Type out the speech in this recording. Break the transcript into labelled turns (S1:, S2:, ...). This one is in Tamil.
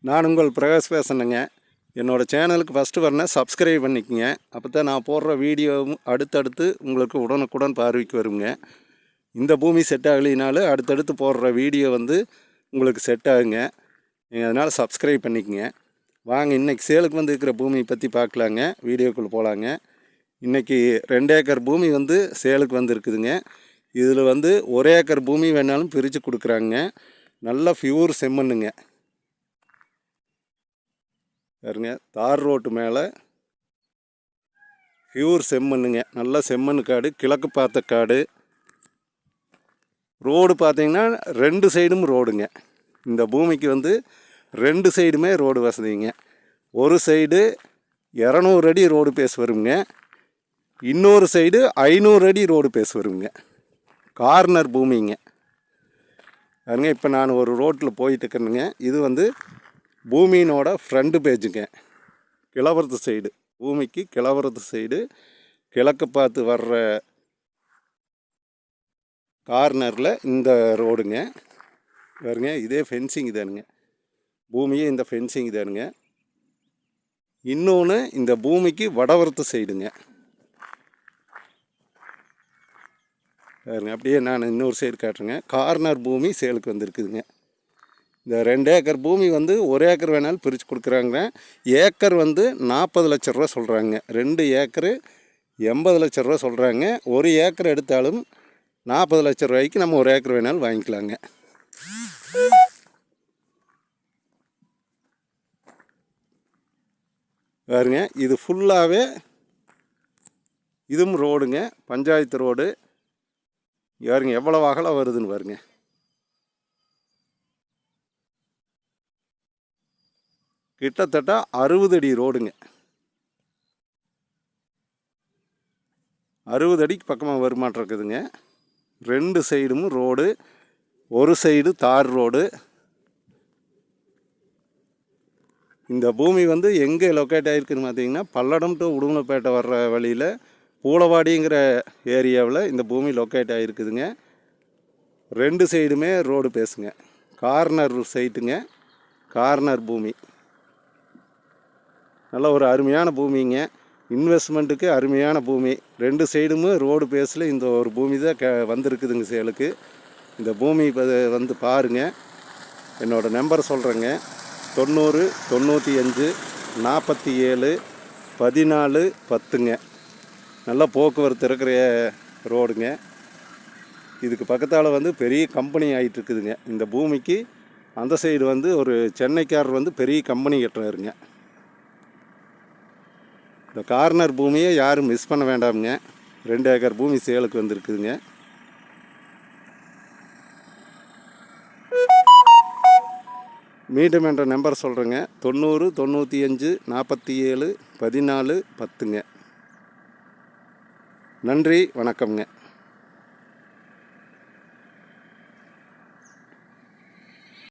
S1: நான் உங்கள் பிரகாஷ் பேசுனேங்க. என்னோடய சேனலுக்கு ஃபஸ்ட்டு வரணும் சப்ஸ்கிரைப் பண்ணிக்கங்க. அப்போ தான் நான் போடுற வீடியோவும் அடுத்தடுத்து உங்களுக்கு உடனுக்குடன் பார்வைக்கு வருங்க. இந்த பூமி செட் ஆகலினாலும் அடுத்தடுத்து போடுற வீடியோ உங்களுக்கு செட் ஆகுங்க. நீங்கள் அதனால் சப்ஸ்கிரைப் பண்ணிக்கங்க. வாங்க இன்றைக்கி சேலுக்கு இருக்கிற பூமியை பற்றி பார்க்கலாங்க. வீடியோக்குள்ளே போகலாங்க. இன்றைக்கி 2 ஏக்கர் பூமி சேலுக்கு இருக்குதுங்க. இதில் 1 ஏக்கர் பூமி வேணாலும் பிரித்து கொடுக்குறாங்க. நல்ல பியூர் செம்மண்ணுங்க. பாருங்க, தார் ரோட்டு மேலே பியூர் செம்மண்ணுங்க. நல்ல செம்மண் காடு, கிழக்கு பார்த்த காடு. ரோடு பார்த்தீங்கன்னா 2 சைடும் ரோடுங்க. இந்த பூமிக்கு 2 சைடுமே ரோடு வசதிங்க. ஒரு சைடு 200 அடி ரோடு பேஸ் வருங்க, இன்னொரு சைடு 500 அடி ரோடு பேஸ் வருங்க. கார்னர் பூமிங்க. பாருங்க, இப்போ நான் ஒரு ரோட்டில் போயிட்டு இருக்கிறேங்க. இது பூமியினோட ஃப்ரண்ட் பேஜுங்க. கிழவரத்து சைடு, பூமிக்கு கிழவரத்து சைடு கிழக்கு பார்த்து வர்ற கார்னரில் இந்த ரோடுங்க. பாருங்க, இதே ஃபென்சிங் தானுங்க. பூமியே இந்த ஃபென்சிங் தானுங்க. இன்னொன்று இந்த பூமிக்கு வடவரத்து சைடுங்க. பாருங்க, அப்படியே நான் இன்னொரு சைடு காட்டுறேங்க. கார்னர் பூமி சேலுக்கு வந்திருக்குதுங்க. இந்த 2 ஏக்கர் பூமி 1 ஏக்கர் வேணாலும் பிரித்து கொடுக்குறாங்க. ஏக்கர் 40 லட்ச ரூபா சொல்கிறாங்க. 2 ஏக்கரு 80 லட்ச ரூபா சொல்கிறாங்க. 1 ஏக்கர் எடுத்தாலும் 40 லட்ச ரூபாய்க்கு நம்ம 1 ஏக்கர் வேணாலும் வாங்கிக்கலாங்க. பாருங்க, இது ஃபுல்லாகவே இதுவும் ரோடுங்க. பஞ்சாயத்து ரோடு. பாருங்க எவ்வளோ அகலம் வருதுன்னு பாருங்க. கிட்டத்தட்ட 60 அடி ரோடுங்க. 60 அடிக்கு பக்கமாக வருமாட்டிருக்குதுங்க. 2 சைடும் ரோடு, ஒரு சைடு தார் ரோடு. இந்த பூமி எங்கே லொக்கேட் ஆகிருக்குன்னு பார்த்தீங்கன்னா, பல்லடம் டு உடுமலைப்பேட்டை வர்ற வழியில் பூளவாடிங்கிற ஏரியாவில் இந்த பூமி லொக்கேட் ஆகிருக்குதுங்க. 2 சைடுமே ரோடு பேசுங்க. கார்னர் சைட்டுங்க. கார்னர் பூமி. நல்ல ஒரு அருமையான பூமிங்க. இன்வெஸ்ட்மெண்ட்டுக்கு அருமையான பூமி. 2 சைடும் ரோடு பேஸில் இந்த ஒரு பூமி தான் வந்திருக்குதுங்க சேலுக்கு. இந்த பூமி பாருங்கள். என்னோடய நம்பர் சொல்கிறேங்க. 90 95 47 14 10ங்க. நல்ல போக்குவரத்து இருக்கிற ரோடுங்க. இதுக்கு பக்கத்தால் பெரிய கம்பெனி ஆகிட்டுருக்குதுங்க. இந்த பூமிக்கு அந்த சைடு ஒரு சென்னைக்காரர் பெரிய கம்பெனி கட்டுறாருங்க. இந்த கார்னர் பூமியை யாரும் மிஸ் பண்ண வேண்டாமுங்க. 2 ஏக்கர் பூமி சேலுக்கு வந்திருக்குதுங்க. மீண்டும் என்ற நம்பர் சொல்கிறேங்க. 90 95 47 14 10ங்க. நன்றி, வணக்கம்ங்க.